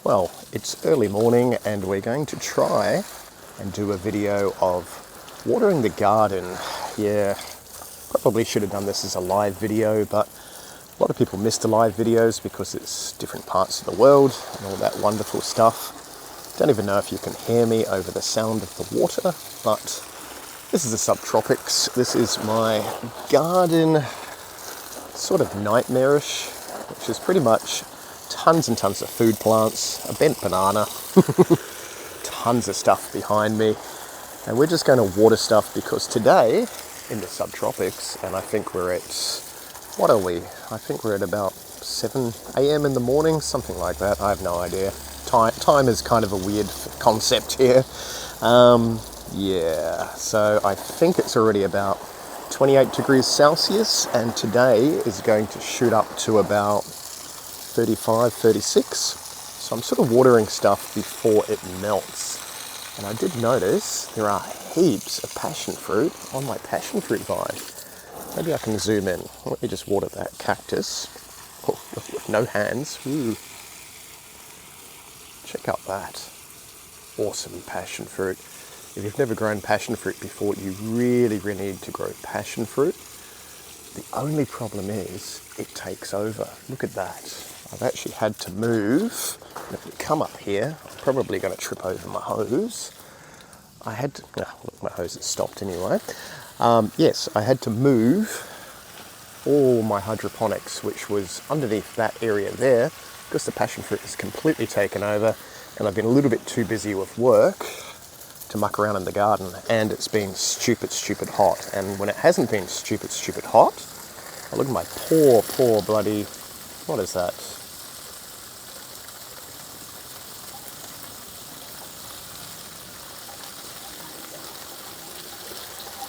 Well, it's early morning and we're going to try and do a video of watering the garden. Yeah, probably should have done this as a live video, but a lot of people miss the live videos because it's different parts of the world and all that wonderful stuff. Don't even know if you can hear me over the sound of the water, but this is the subtropics. This is my garden, sort of nightmarish, which is pretty much tons and tons of food plants, a bent banana, tons of stuff behind me, and we're just going to water stuff because today in the subtropics, and I think we're at, what are we? I think we're at about 7 a.m. in the morning, something like that. I have no idea. Time is kind of a weird concept here. Yeah, so I think it's already about 28 degrees Celsius, and today is going to shoot up to about 35, 36. So I'm sort of watering stuff before it melts. And I did notice there are heaps of passion fruit on my passion fruit vine. Maybe I can zoom in. Let me just water that cactus. Oh, no hands. Ooh. Check out that. Awesome passion fruit. If you've never grown passion fruit before, you really need to grow passion fruit. The only problem is it takes over. Look at that. I've actually had to move. And if we come up here, I'm probably going to trip over my hose. Look, my hose has stopped anyway. Yes, I had to move all my hydroponics, which was underneath that area there, because the passion fruit is completely taken over, and I've been a little bit too busy with work to muck around in the garden, and it's been stupid hot. And when it hasn't been stupid hot, oh, look at my poor bloody, what is that?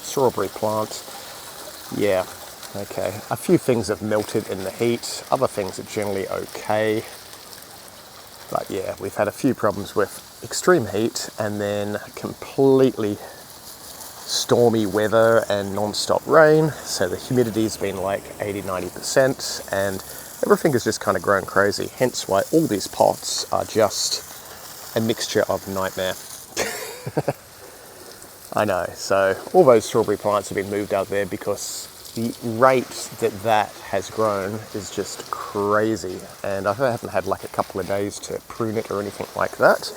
Strawberry plant. Yeah, okay. A few things have melted in the heat, other things are generally okay. But yeah, we've had a few problems with extreme heat and then completely stormy weather and non-stop rain. So the humidity's been like 80-90%, and everything has just kind of grown crazy. Hence why all these pots are just a mixture of nightmare. I know, so all those strawberry plants have been moved out there because the rate that has grown is just crazy, and I haven't had like a couple of days to prune it or anything like that.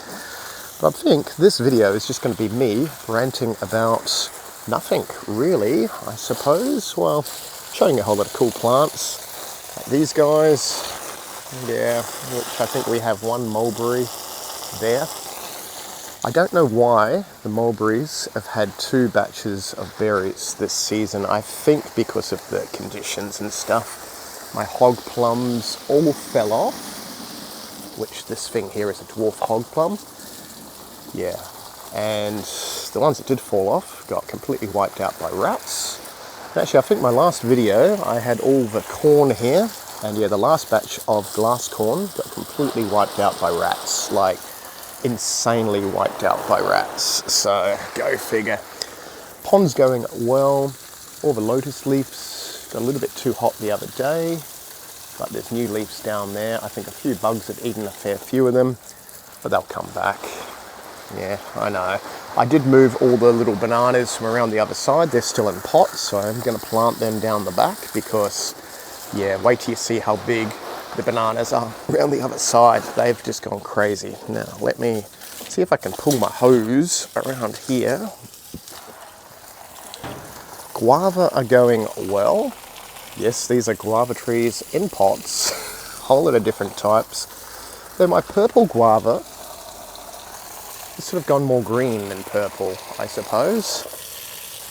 But I think this video is just going to be me ranting about nothing really, I suppose. Well, showing you a whole lot of cool plants, like these guys, yeah, which I think we have one mulberry there. I don't know why the mulberries have had 2 batches of berries this season. I think because of the conditions and stuff. My hog plums all fell off, which this thing here is a dwarf hog plum. Yeah, and the ones that did fall off got completely wiped out by rats. Actually, I think my last video, I had all the corn here, and yeah, the last batch of glass corn got completely wiped out by rats. Like, insanely wiped out by rats, so go figure. Pond's going well. All the lotus leaves got a little bit too hot the other day, but there's new leaves down there. I think a few bugs have eaten a fair few of them, but they'll come back. Yeah, I know. I did move all the little bananas from around the other side. They're still in pots, so I'm going to plant them down the back because, yeah, wait till you see how big the bananas are around the other side. They've just gone crazy. Now let me see if I can pull my hose around here. Guava are going well. Yes, these are guava trees in pots, a whole lot of different types. Though my purple guava has sort of gone more green than purple, I suppose,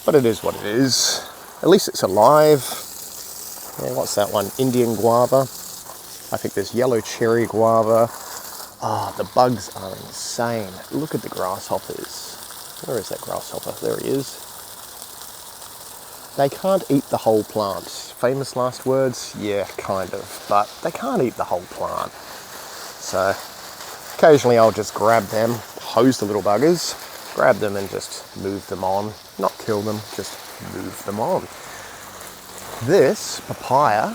but it is what it is. At least it's alive. Yeah, what's that one? Indian guava. I think there's yellow cherry guava. Ah, the bugs are insane. Look at the grasshoppers. Where is that grasshopper? There he is. They can't eat the whole plant. Famous last words? Yeah, kind of. But they can't eat the whole plant. So occasionally I'll just grab them, hose the little buggers, grab them and just move them on. Not kill them, just move them on. This papaya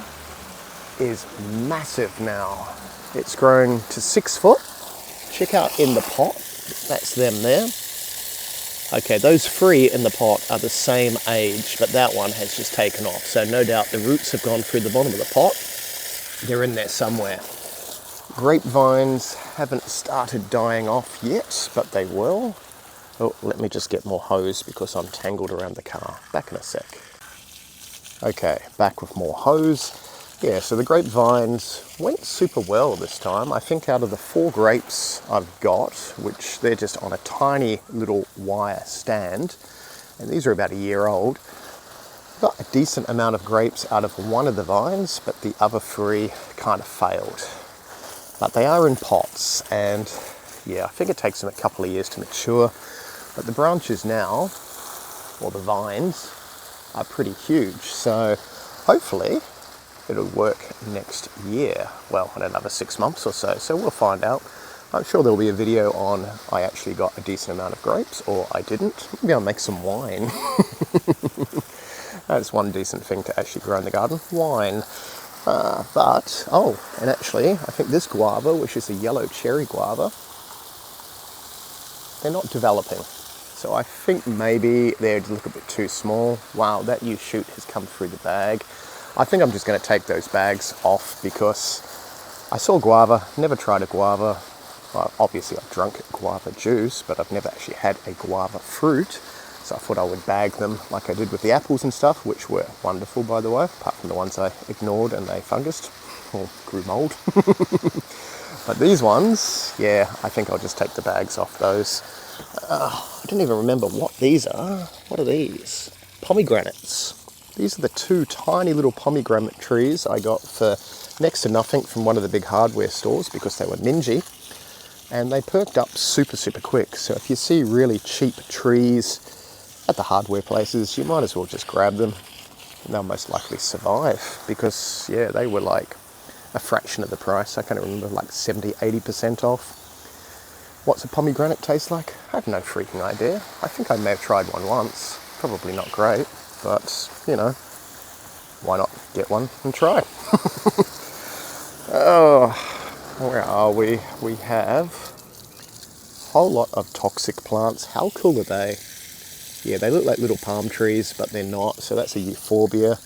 is massive now. It's grown to 6 foot check out in the pot. That's them there. Okay, those 3 in the pot are the same age, but that one has just taken off. So no doubt the roots have gone through the bottom of the pot. They're in there somewhere. Grapevines haven't started dying off yet, but they will. Oh, let me just get more hose because I'm tangled around the car. Back in a sec. Okay, back with more hose. Yeah, so the grapevines went super well this time. I think out of the 4 grapes I've got, which they're just on a tiny little wire stand, and these are about a year old, got a decent amount of grapes out of one of the vines, but the other 3 kind of failed. But they are in pots, and yeah, I think it takes them a couple of years to mature. But the branches now, or the vines, are pretty huge. So hopefully it'll work next year. Well, in another 6 months or so. So we'll find out. I'm sure there'll be a video on I actually got a decent amount of grapes, or I didn't. Maybe I'll make some wine. That's one decent thing to actually grow in the garden, wine. And actually, I think this guava, which is a yellow cherry guava, they're not developing. So I think maybe they're a little bit too small. Wow, that new shoot has come through the bag. I think I'm just going to take those bags off because I saw guava, never tried a guava. Well, obviously I've drunk guava juice, but I've never actually had a guava fruit. So I thought I would bag them like I did with the apples and stuff, which were wonderful, by the way, apart from the ones I ignored and they fungused or grew mold. But these ones, yeah, I think I'll just take the bags off those. I don't even remember what these are. What are these? Pomegranates. These are the 2 tiny little pomegranate trees I got for next to nothing from one of the big hardware stores because they were mingy. And they perked up super, super quick. So if you see really cheap trees at the hardware places, you might as well just grab them. And they'll most likely survive because, yeah, they were like a fraction of the price. I can't remember, like 70, 80% off. What's a pomegranate taste like? I have no freaking idea. I think I may have tried one once. Probably not great, but, you know, why not get one and try? Oh, where are we? We have a whole lot of toxic plants. How cool are they? Yeah, they look like little palm trees, but they're not. So that's a euphorbia.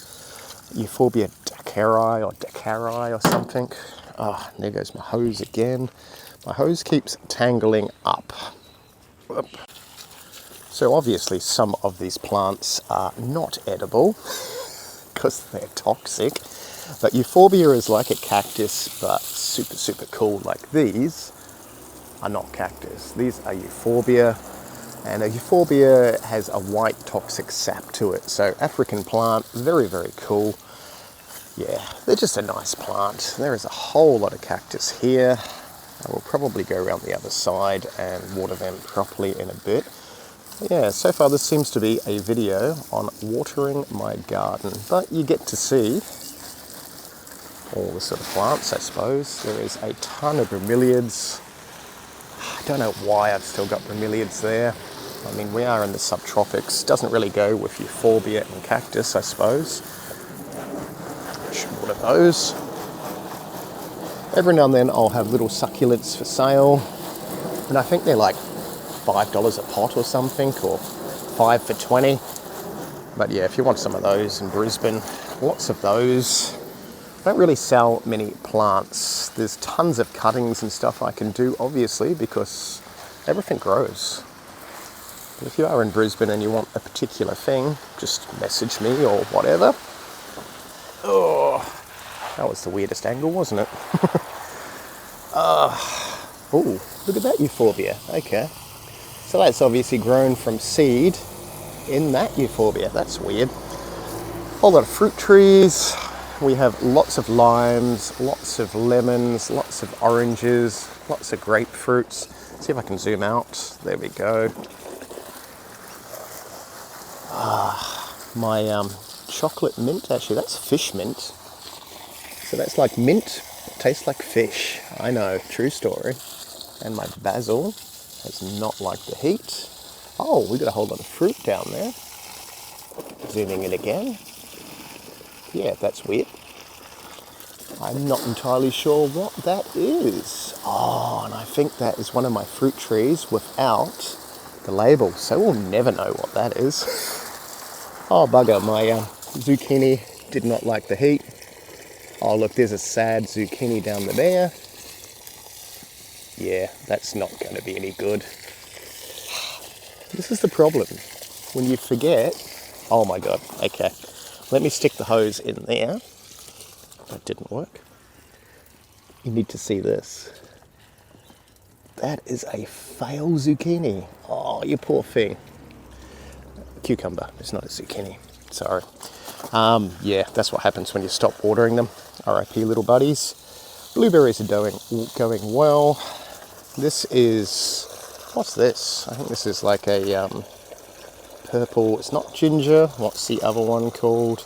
Euphorbia Dakari or something. Ah, there goes my hose again. My hose keeps tangling up. Whoop. So obviously some of these plants are not edible because they're toxic. But euphorbia is like a cactus, but super, super cool. Like these are not cactus. These are euphorbia. And a euphorbia has a white toxic sap to it. So African plant, very, very cool. Yeah, they're just a nice plant. There is a whole lot of cactus here. I will probably go around the other side and water them properly in a bit. Yeah, so far this seems to be a video on watering my garden. But you get to see all the sort of plants, I suppose. There is a ton of bromeliads. I don't know why I've still got bromeliads there. I mean, we are in the subtropics. Doesn't really go with euphorbia and cactus, I suppose. Should water those. Every now and then I'll have little succulents for sale. And I think they're like $5 a pot or something, or 5 for 20. But yeah, if you want some of those in Brisbane, lots of those. I don't really sell many plants. There's tons of cuttings and stuff I can do, obviously, because everything grows. But if you are in Brisbane and you want a particular thing, just message me or whatever. Oh, that was the weirdest angle, wasn't it? Oh, look at that euphorbia. Okay. So that's obviously grown from seed in that euphorbia. That's weird. A whole lot of fruit trees. We have lots of limes, lots of lemons, lots of oranges, lots of grapefruits. Let's see if I can zoom out. There we go. My chocolate mint, actually that's fish mint. So that's like mint, it tastes like fish. I know, true story. And my basil has not liked the heat. Oh, we got a whole lot of fruit down there. Zooming in again. Yeah, that's weird. I'm not entirely sure what that is. Oh, and I think that is one of my fruit trees without the label, so we'll never know what that is. Oh, bugger, my zucchini did not like the heat. Oh, look, there's a sad zucchini down there. Yeah, that's not going to be any good. This is the problem. When you forget... Oh my god, okay. Let me stick the hose in there. That didn't work. You need to see this. That is a fail zucchini. Oh, you poor thing. Cucumber, it's not a zucchini. Sorry. Yeah, that's what happens when you stop watering them. RIP, little buddies. Blueberries are going well. This is... What's this? I think this is like a purple... It's not ginger. What's the other one called?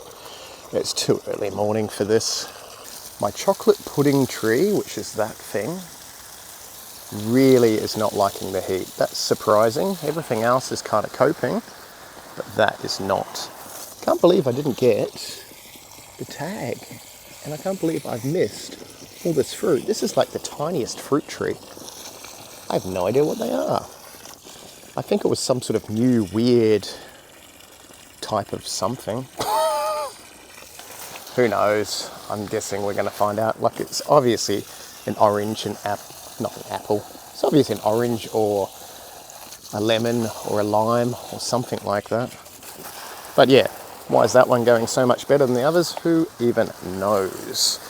It's too early morning for this. My chocolate pudding tree, which is that thing, really is not liking the heat. That's surprising. Everything else is kind of coping, but that is not. Can't believe I didn't get the tag, and I can't believe I've missed all this fruit. This is like the tiniest fruit tree. I have no idea what they are. I think it was some sort of new weird type of something. Who knows? I'm guessing we're going to find out. Like, it's obviously an orange and not an apple. It's obviously an orange or a lemon or a lime or something like that. But yeah, why is that one going so much better than the others? Who even knows?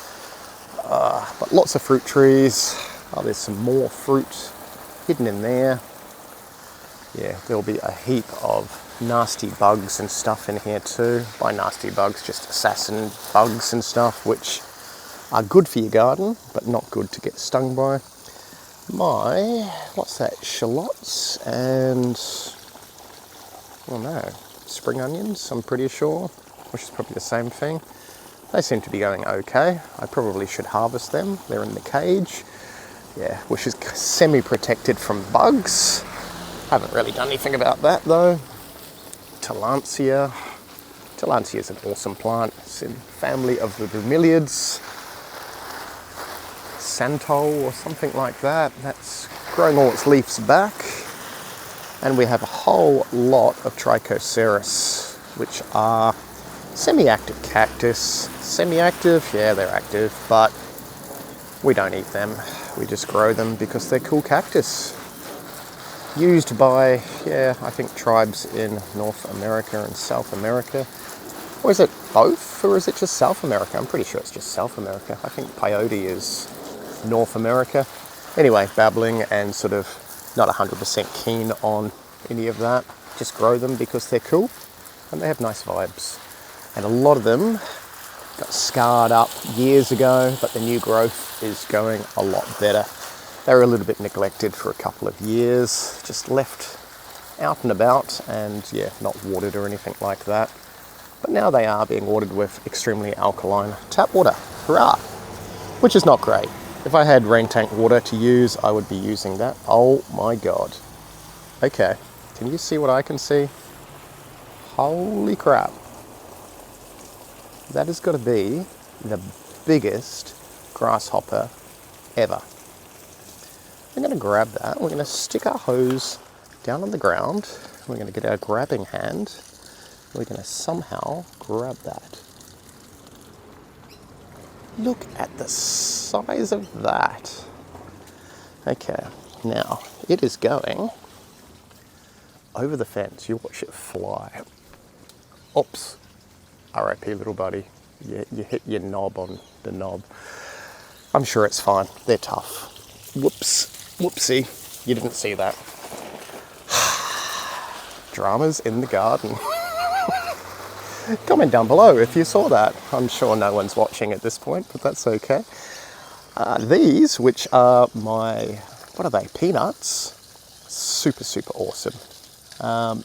But lots of fruit trees. Oh, there's some more fruit hidden in there. Yeah, there'll be a heap of nasty bugs and stuff in here too. By nasty bugs, just assassin bugs and stuff, which are good for your garden, but not good to get stung by. What's that? Shallots and, oh no, spring onions, I'm pretty sure, which is probably the same thing. They seem to be going okay. I probably should harvest them. They're in the cage. Yeah, which is semi-protected from bugs. Haven't really done anything about that though. Tillandsia. Tillandsia is an awesome plant. It's in family of the bromeliads. Santol or something like that. That's growing all its leaves back. And we have a whole lot of Trichocereus, which are semi-active cactus. Semi-active, yeah, they're active, but we don't eat them. We just grow them because they're cool cactus. Used by, yeah, I think tribes in North America and South America. Or is it both, or is it just South America? I'm pretty sure it's just South America. I think peyote is North America. Anyway, babbling and sort of not 100% keen on any of that. Just grow them because they're cool and they have nice vibes. And a lot of them got scarred up years ago, but the new growth is going a lot better. They were a little bit neglected for a couple of years, just left out and about and yeah, not watered or anything like that. But now they are being watered with extremely alkaline tap water. Hurrah! Which is not great. If I had rain tank water to use, I would be using that. Oh my god. Okay, can you see what I can see? Holy crap. That has got to be the biggest grasshopper ever. We're going to grab that. We're going to stick our hose down on the ground. We're going to get our grabbing hand. We're going to somehow grab that. Look at the size of that. Okay, now it is going over the fence. You watch it fly. Oops. RIP, little buddy. You hit your knob on the knob. I'm sure it's fine. They're tough. Whoops. Whoopsie. You didn't see that. Dramas in the garden. Comment down below if you saw that. I'm sure no one's watching at this point, but that's okay. These, which are my, what are they, peanuts? Super, super awesome.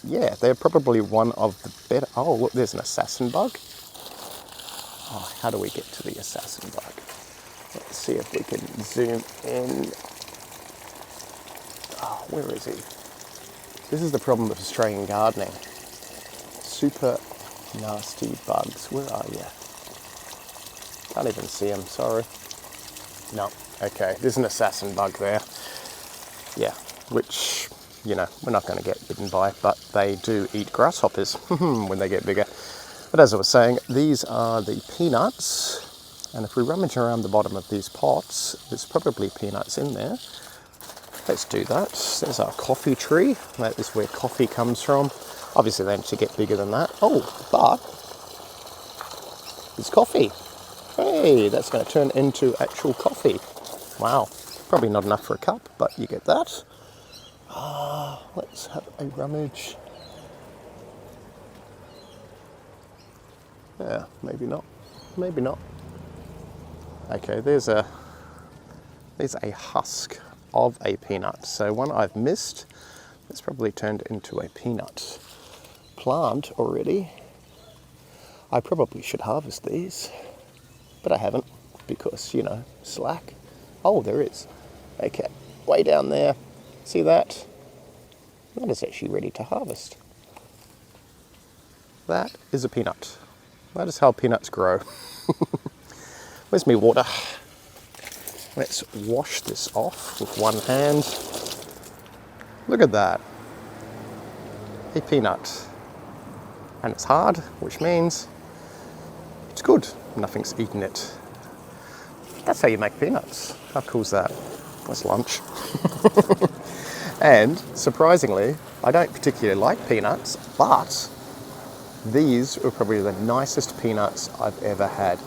Yeah, they're probably one of the better... Oh, look, there's an assassin bug. Oh, how do we get to the assassin bug? Let's see if we can zoom in. Oh, where is he? This is the problem with Australian gardening. Super nasty bugs. Where are you? Can't even see them, sorry. No, okay, there's an assassin bug there. Yeah, which, you know, we're not going to get bitten by, but they do eat grasshoppers when they get bigger. But as I was saying, these are the peanuts, and if we rummage around the bottom of these pots, there's probably peanuts in there. Let's do that. There's our coffee tree. That is where coffee comes from. Obviously they need to get bigger than that. Oh, but it's coffee. Hey, that's going to turn into actual coffee. Wow, probably not enough for a cup, but you get that. Let's have a rummage. Yeah, maybe not. Maybe not. Okay, there's a husk of a peanut. So one I've missed. It's probably turned into a peanut plant already. I probably should harvest these, but I haven't because, you know, slack. Oh, there is. Okay, way down there. See that? That is actually ready to harvest. That is a peanut. That is how peanuts grow. Where's my water? Let's wash this off with one hand. Look at that. A peanut. And it's hard, which means it's good. Nothing's eaten it. That's how you make peanuts. How cool is that? That's lunch. And surprisingly, I don't particularly like peanuts, but these were probably the nicest peanuts I've ever had.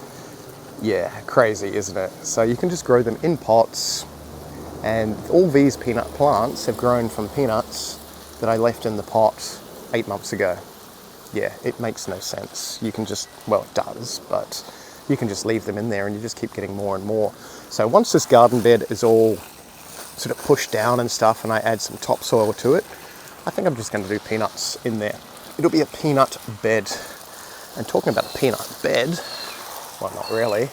Yeah, crazy, isn't it? So you can just grow them in pots, and all these peanut plants have grown from peanuts that I left in the pot 8 months ago. Yeah, it makes no sense. You can just, well, it does, but you can just leave them in there and you just keep getting more and more. So once this garden bed is all sort of pushed down and stuff and I add some topsoil to it, I think I'm just going to do peanuts in there. It'll be a peanut bed. And talking about a peanut bed, well, not really.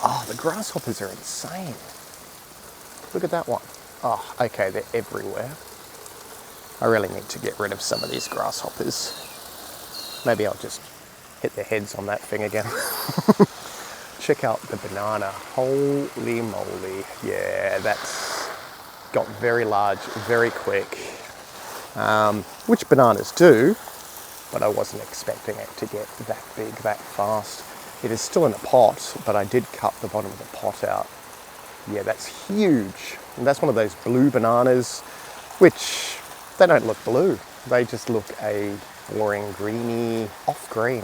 Oh, the grasshoppers are insane. Look at that one. Oh, okay, they're everywhere. I really need to get rid of some of these grasshoppers. Maybe I'll just hit their heads on that thing again. Check out the banana. Holy moly. Yeah, that's got very large, very quick. Which bananas do, but I wasn't expecting it to get that big, that fast. It is still in a pot, but I did cut the bottom of the pot out. Yeah, that's huge. And that's one of those blue bananas, which they don't look blue. They just look a boring, greeny, off-green.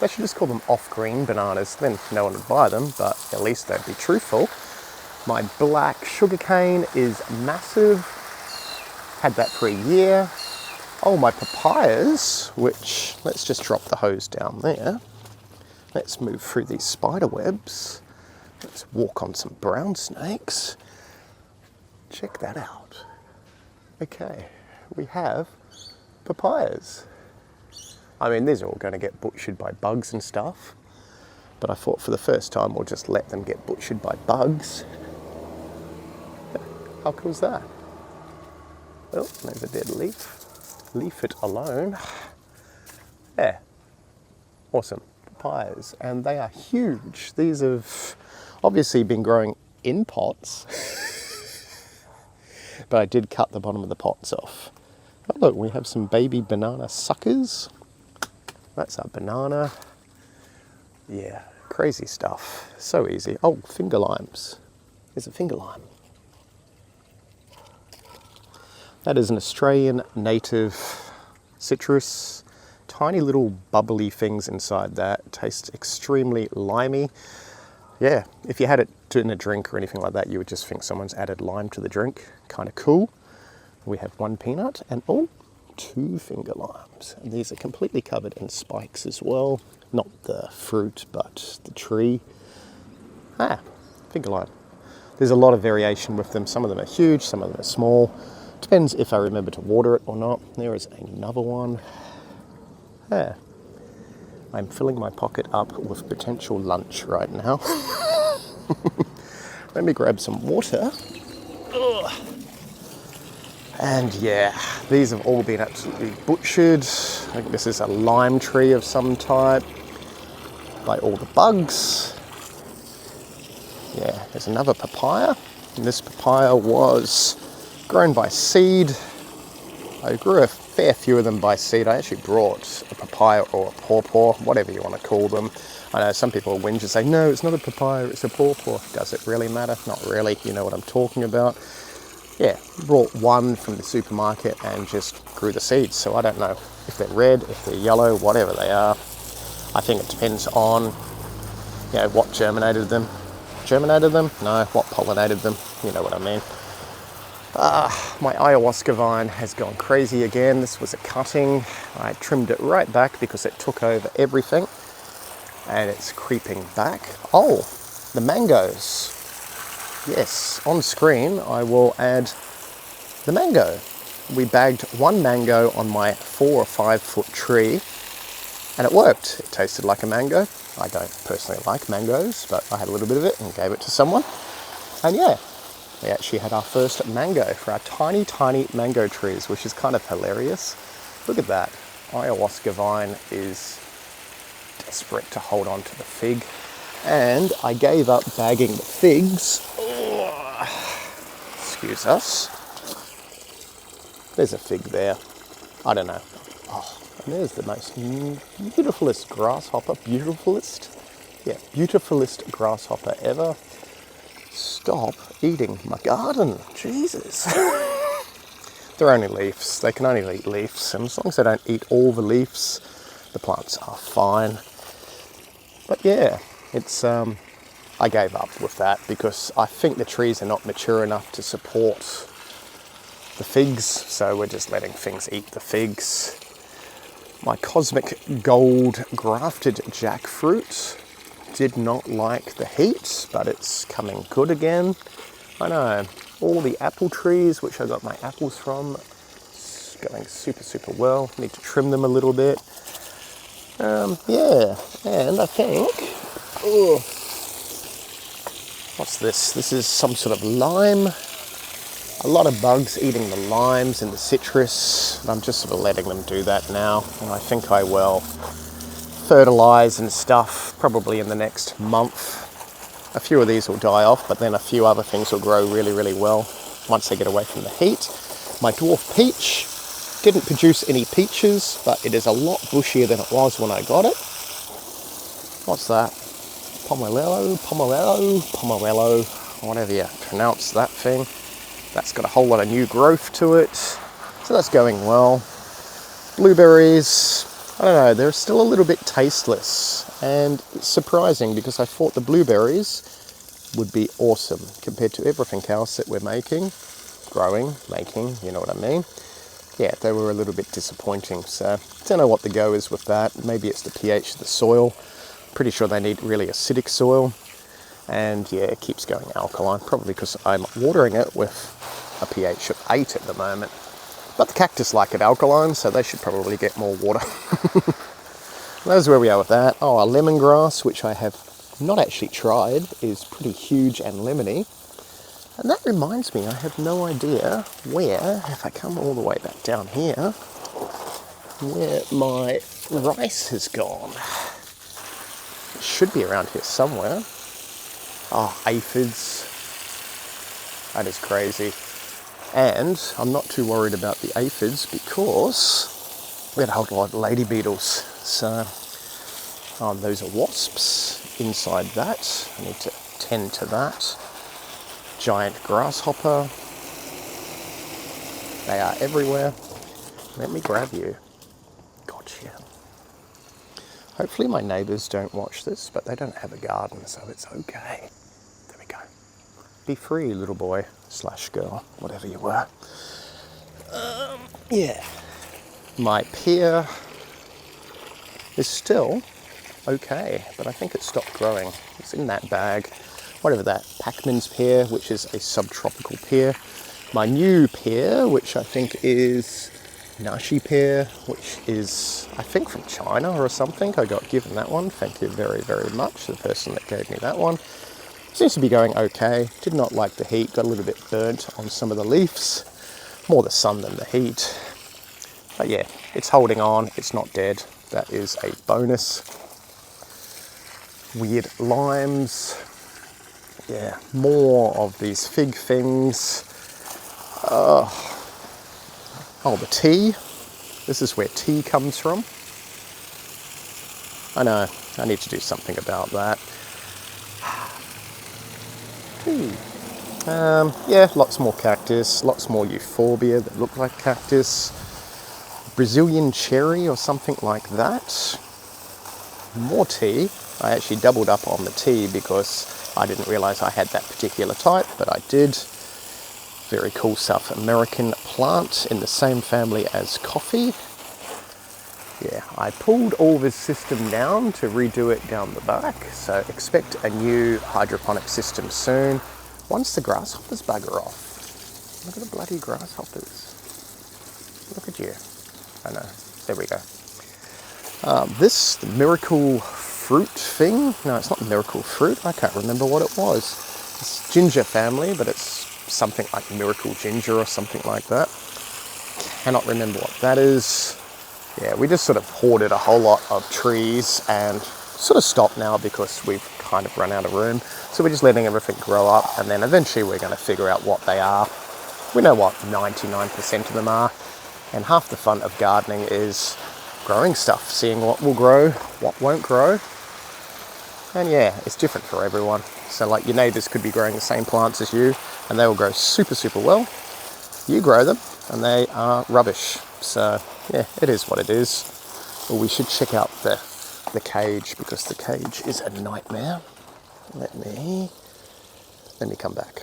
They should just call them off-green bananas, then no one would buy them, but at least they'd be truthful. My black sugarcane is massive. Had that for a year. Oh, my papayas, which, let's just drop the hose down there. Let's move through these spider webs. Let's walk on some brown snakes. Check that out. Okay, we have papayas. I mean, these are all going to get butchered by bugs and stuff, but I thought for the first time we'll just let them get butchered by bugs. How cool is that? Well, there's a dead leaf. Leave it alone. Yeah, awesome. Papayas, and they are huge. These have obviously been growing in pots, but I did cut the bottom of the pots off. Oh, look, we have some baby banana suckers. That's our banana. Yeah, crazy stuff. So easy. Oh, finger limes. There's a finger lime. That is an Australian native citrus. Tiny little bubbly things inside that. Tastes extremely limey. Yeah, if you had it in a drink or anything like that, you would just think someone's added lime to the drink. Kind of cool. We have one peanut and oh, 2 finger limes. And these are completely covered in spikes as well. Not the fruit, but the tree. Ah, finger lime. There's a lot of variation with them. Some of them are huge, some of them are small. Depends if I remember to water it or not. There is another one. Yeah. I'm filling my pocket up with potential lunch right now. Let me grab some water. Ugh. And yeah, these have all been absolutely butchered. I think this is a lime tree of some type by all the bugs. Yeah, there's another papaya, and this papaya was grown by seed. I grew a fair few of them by seed. I actually brought a papaya or a pawpaw, whatever you want to call them. I know some people whinge and say, no, it's not a papaya, it's a pawpaw. Does it really matter? Not really. You know what I'm talking about. Yeah, brought one from the supermarket and just grew the seeds. So I don't know if they're red, if they're yellow, whatever they are. I think it depends on, you know, what germinated them. Germinated them? No, what pollinated them? You know what I mean. My ayahuasca vine has gone crazy again. This was a cutting. I trimmed it right back because it took over everything. And it's creeping back. Oh, the mangoes. Yes, on screen I will add the mango. We bagged one mango on my 4 or 5 foot tree and it worked. It tasted like a mango. I don't personally like mangoes, but I had a little bit of it and gave it to someone. And yeah, we actually had our first mango for our tiny, tiny mango trees, which is kind of hilarious. Look at that. Ayahuasca vine is desperate to hold on to the fig. And I gave up bagging the figs. Excuse us. There's a fig there. I don't know. Oh, and there's the most beautifulest grasshopper. Beautifulest? Yeah, beautifulest grasshopper ever. Stop eating my garden. Jesus. They're only leaves. They can only eat leaves. And as long as they don't eat all the leaves, the plants are fine. But yeah, it's I gave up with that because I think the trees are not mature enough to support the figs, so we're just letting things eat the figs. My cosmic gold grafted jackfruit did not like the heat, but it's coming good again. I know, all the apple trees, which I got my apples from, it's going super, super well. Need to trim them a little bit. Yeah, and I think, what's this? This is some sort of lime. A lot of bugs eating the limes and the citrus, and I'm just sort of letting them do that now. And I think I will fertilize and stuff probably in the next month. A few of these will die off, but then a few other things will grow really, really well once they get away from the heat. My dwarf peach didn't produce any peaches, but it is a lot bushier than it was when I got it. What's that? Pomelo, whatever you pronounce that thing. That's got a whole lot of new growth to it, so that's going well. Blueberries, I don't know, they're still a little bit tasteless, and it's surprising because I thought the blueberries would be awesome compared to everything else that we're making, growing, making, you know what I mean. Yeah, they were a little bit disappointing, so I don't know what the go is with that. Maybe it's the pH of the soil. Pretty sure they need really acidic soil. And yeah, it keeps going alkaline, probably because I'm watering it with a pH of 8 at the moment. But the cactus like it alkaline, so they should probably get more water. That's where we are with that. Oh, our lemongrass, which I have not actually tried, is pretty huge and lemony. And that reminds me, I have no idea where, if I come all the way back down here, where my rice has gone. It should be around here somewhere. Oh, aphids. That is crazy. And I'm not too worried about the aphids because we had a whole lot of lady beetles. So those are wasps inside that. I need to tend to that. Giant grasshopper. They are everywhere. Let me grab you. Gotcha. Hopefully my neighbours don't watch this, but they don't have a garden, so it's okay. There we go. Be free, little boy / girl, whatever you were. Yeah. My pear is still okay, but I think it stopped growing. It's in that bag. Whatever that, Packman's pear, which is a subtropical pear. My new pear, which I think is Nashi pear, which is, I think, from China or something. I got given that one. Thank you very, very much, the person that gave me that one. Seems to be going okay. Did not like the heat. Got a little bit burnt on some of the leaves. More the sun than the heat. But yeah, it's holding on. It's not dead. That is a bonus. Weird limes. Yeah, more of these fig things. Oh, the tea. This is where tea comes from. I know, I need to do something about that. Tea. Yeah, lots more cactus, lots more euphorbia that look like cactus. Brazilian cherry or something like that. More tea. I actually doubled up on the tea because I didn't realize I had that particular type, but I did. Very cool South American plant in the same family as coffee. Yeah, I pulled all this system down to redo it down the back, so expect a new hydroponic system soon. Once the grasshoppers bugger off. Look at the bloody grasshoppers. Look at you. I know, there we go. This, the miracle fruit thing. No, it's not miracle fruit, I can't remember what it was. It's ginger family, but it's something like miracle ginger or something like that. Cannot remember what that is. Yeah, we just sort of hoarded a whole lot of trees and sort of stopped now because we've kind of run out of room. So we're just letting everything grow up, and then eventually we're going to figure out what they are. We know what 99% of them are, and half the fun of gardening is growing stuff, seeing what will grow, what won't grow. And yeah, it's different for everyone. So like your neighbours could be growing the same plants as you, and they will grow super, super well. You grow them, and they are rubbish. So yeah, it is what it is. Well, we should check out the cage, because the cage is a nightmare. Let me come back.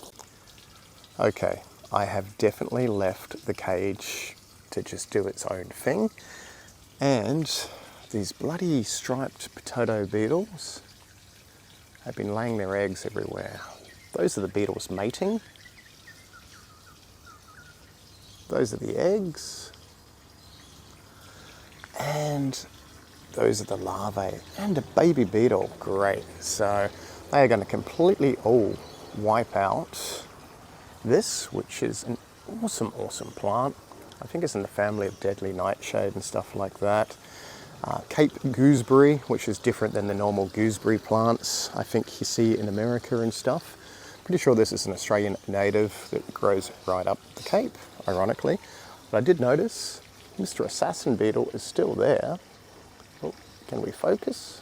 Okay, I have definitely left the cage to just do its own thing. And these bloody striped potato beetles have been laying their eggs everywhere. Those are the beetles mating. Those are the eggs. And those are the larvae. And a baby beetle. Great. So they are going to completely all wipe out this, which is an awesome, awesome plant. I think it's in the family of deadly nightshade and stuff like that. Cape gooseberry, which is different than the normal gooseberry plants I think you see in America and stuff. Pretty sure this is an Australian native that grows right up the Cape, ironically. But I did notice Mr. Assassin Beetle is still there. Oh, can we focus?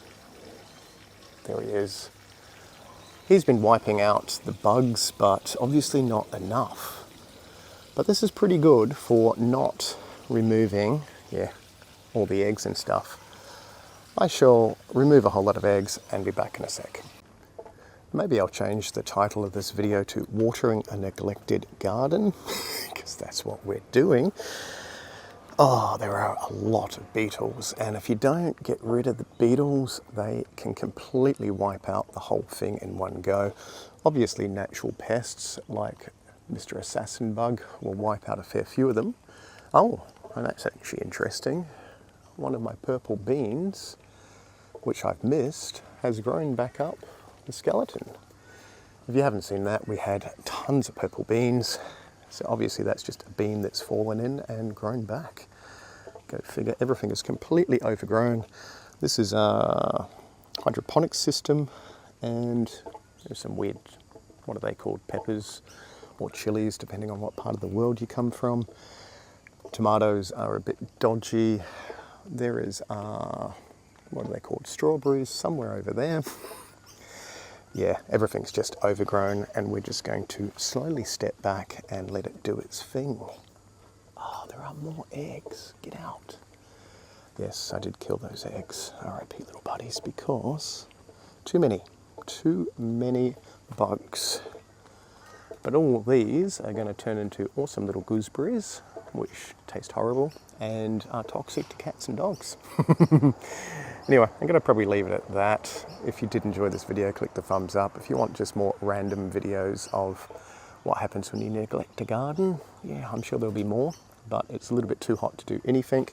There he is. He's been wiping out the bugs, but obviously not enough. But this is pretty good for not removing, yeah, all the eggs and stuff. I shall remove a whole lot of eggs and be back in a sec. Maybe I'll change the title of this video to Watering a Neglected Garden, because that's what we're doing. Oh, there are a lot of beetles, and if you don't get rid of the beetles, they can completely wipe out the whole thing in one go. Obviously, natural pests like Mr. Assassin Bug will wipe out a fair few of them. Oh, and that's actually interesting. One of my purple beans, which I've missed, has grown back up the skeleton. If you haven't seen that, we had tons of purple beans. So obviously that's just a bean that's fallen in and grown back. Go figure, everything is completely overgrown. This is a hydroponic system, and there's some weird, what are they called, peppers or chilies, depending on what part of the world you come from. Tomatoes are a bit dodgy. There is, what are they called, strawberries, somewhere over there. Yeah, everything's just overgrown, and we're just going to slowly step back and let it do its thing. Oh, there are more eggs. Get out. Yes, I did kill those eggs. RIP little buddies, because too many bugs. But all of these are going to turn into awesome little gooseberries, which taste horrible and are toxic to cats and dogs. Anyway, I'm going to probably leave it at that. If you did enjoy this video, click the thumbs up. If you want just more random videos of what happens when you neglect a garden, yeah, I'm sure there'll be more, but it's a little bit too hot to do anything.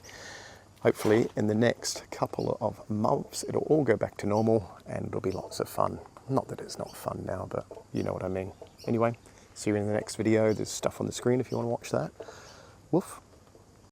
Hopefully in the next couple of months, it'll all go back to normal and it'll be lots of fun. Not that it's not fun now, but you know what I mean. Anyway, see you in the next video. There's stuff on the screen if you want to watch that. Woof.